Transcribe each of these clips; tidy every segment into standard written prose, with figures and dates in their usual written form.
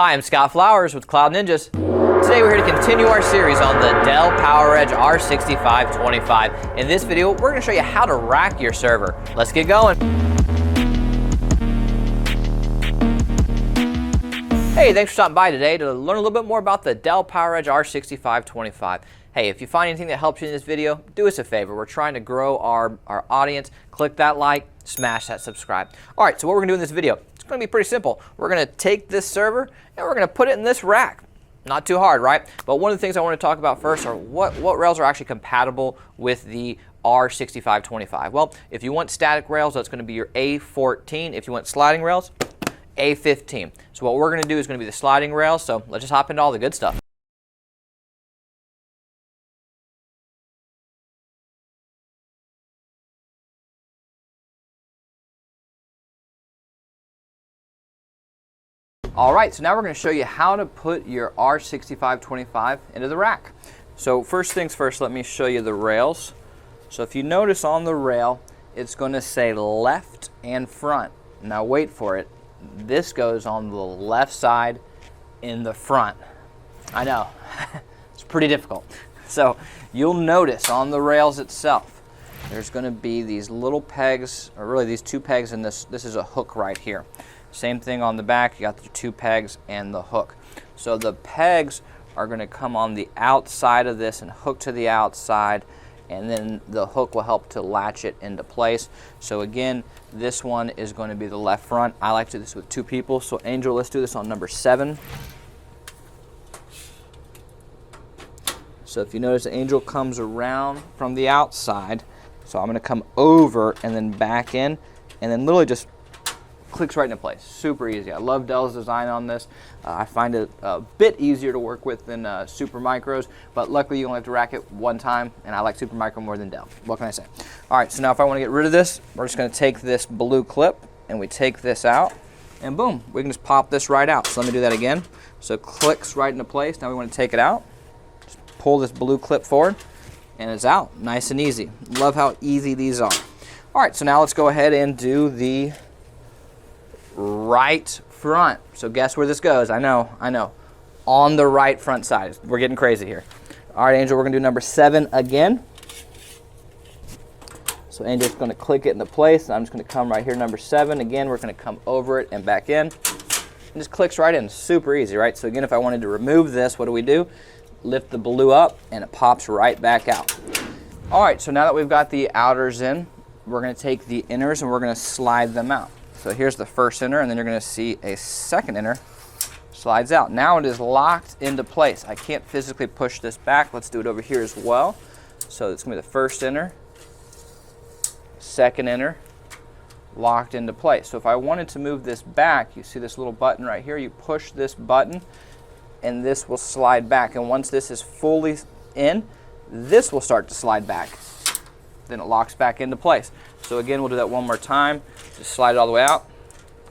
Hi, I'm Scott Flowers with Cloud Ninjas. Today we're here to continue our series on the Dell PowerEdge R6525. In this video, we're going to show you how to rack your server. Let's get going. Hey, thanks for stopping by today to learn a little bit more about the Dell PowerEdge R6525. Hey, if you find anything that helps you in this video, do us a favor. We're trying to grow our audience. Click that like, smash that subscribe. All right, so what we're going to do in this video, it's going to be pretty simple. We're going to take this server and we're going to put it in this rack. Not too hard, right? But one of the things I want to talk about first are what rails are actually compatible with the R6525. Well, if you want static rails, that's going to be your A14. If you want sliding rails, A15. So what we're going to do is going to be the sliding rails. So let's just hop into all the good stuff. All right, so now we're going to show you how to put your R6525 into the rack. So first things first, let me show you the rails. So if you notice on the rail, it's going to say left and front. Now wait for it. This goes on the left side in the front. I know, it's pretty difficult. So you'll notice on the rails itself, there's going to be these little pegs, or really these two pegs, and this is a hook right here. Same thing on the back, you got the two pegs and the hook. So the pegs are going to come on the outside of this and hook to the outside, and then the hook will help to latch it into place. So again, this one is going to be the left front. I like to do this with two people. So Angel, let's do this on number 7. So if you notice, Angel comes around from the outside. So I'm going to come over and then back in, and then literally just clicks right into place. Super easy. I love Dell's design on this. I find it a bit easier to work with than Supermicro's, but luckily you only have to rack it one time, and I like Supermicro more than Dell. What can I say? All right, so now if I want to get rid of this, we're just going to take this blue clip and we take this out, and boom, we can just pop this right out. So let me do that again. So it clicks right into place. Now we want to take it out. Just pull this blue clip forward, and it's out. Nice and easy. Love how easy these are. All right, so now let's go ahead and do the right front. So guess where this goes? I know. On the right front side. We're getting crazy here. All right, Angel, we're going to do number 7 again. So Angel's going to click it into place. And I'm just going to come right here, number 7. Again, we're going to come over it and back in. It just clicks right in. Super easy, right? So again, if I wanted to remove this, what do? Lift the blue up, and it pops right back out. All right, so now that we've got the outers in, we're going to take the inners and we're going to slide them out. So here's the first inner, and then you're going to see a second inner slides out. Now it is locked into place. I can't physically push this back. Let's do it over here as well. So it's going to be the first inner, second inner, locked into place. So if I wanted to move this back, you see this little button right here. You push this button, and this will slide back. And once this is fully in, this will start to slide back. Then it locks back into place. So again, we'll do that one more time. Just slide it all the way out,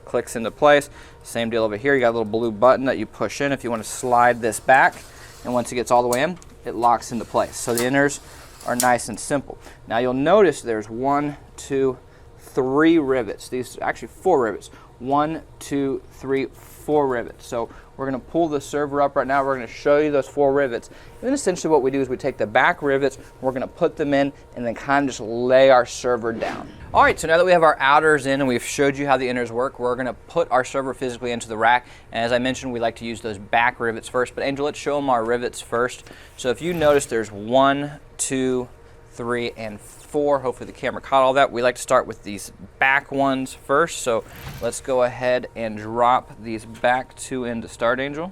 clicks into place. Same deal over here. You got a little blue button that you push in if you want to slide this back. And once it gets all the way in, it locks into place. So the inners are nice and simple. Now you'll notice there's 1, 2, 3 rivets. These are actually 4 rivets. 1, 2, 3, 4 rivets. So we're going to pull the server up right now. We're going to show you those 4 rivets. And then essentially what we do is we take the back rivets, we're going to put them in, and then kind of just lay our server down. All right, so now that we have our outers in and we've showed you how the inners work, we're going to put our server physically into the rack. And as I mentioned, we like to use those back rivets first. But Angel, let's show them our rivets first. So if you notice, there's 1, 2, 3, and 4. Hopefully the camera caught all that. We like to start with these back ones first. So let's go ahead and drop these back 2 in to start, Angel.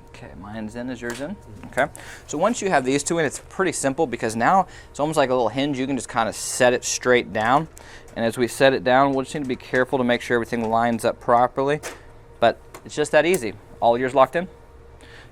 Okay, mine's in. Is yours in? Okay. So once you have these 2 in, it's pretty simple because now it's almost like a little hinge. You can just kind of set it straight down. And as we set it down, we'll just need to be careful to make sure everything lines up properly. But it's just that easy. All yours locked in?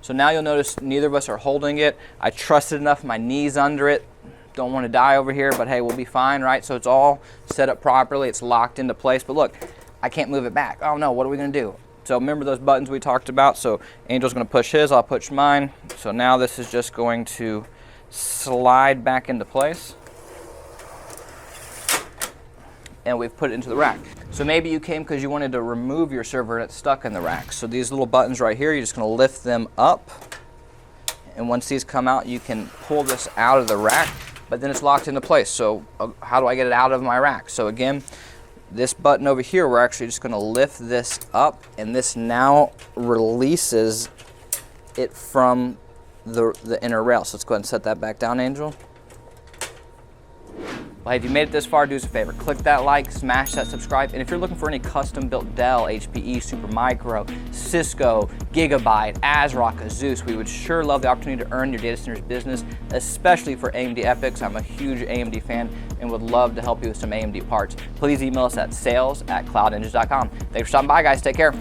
So now you'll notice neither of us are holding it. I trusted enough, my knees under it. Don't want to die over here, but hey, we'll be fine, right? So it's all set up properly. It's locked into place. But look, I can't move it back. Oh no, what are we going to do? So remember those buttons we talked about? So Angel's going to push his, I'll push mine. So now this is just going to slide back into place. And we've put it into the rack. So maybe you came because you wanted to remove your server and it's stuck in the rack. So these little buttons right here, you're just going to lift them up. And once these come out, you can pull this out of the rack, but then it's locked into place. So how do I get it out of my rack? So again, this button over here, we're actually just going to lift this up, and this now releases it from the inner rail. So let's go ahead and set that back down, Angel. Well, hey, if you made it this far, do us a favor. Click that like, smash that subscribe, and if you're looking for any custom-built Dell, HPE, Supermicro, Cisco, Gigabyte, ASRock, Asus, we would sure love the opportunity to earn your data center's business, especially for AMD Epics. I'm a huge AMD fan and would love to help you with some AMD parts. Please email us at sales@cloudengines.com. Thanks for stopping by, guys. Take care.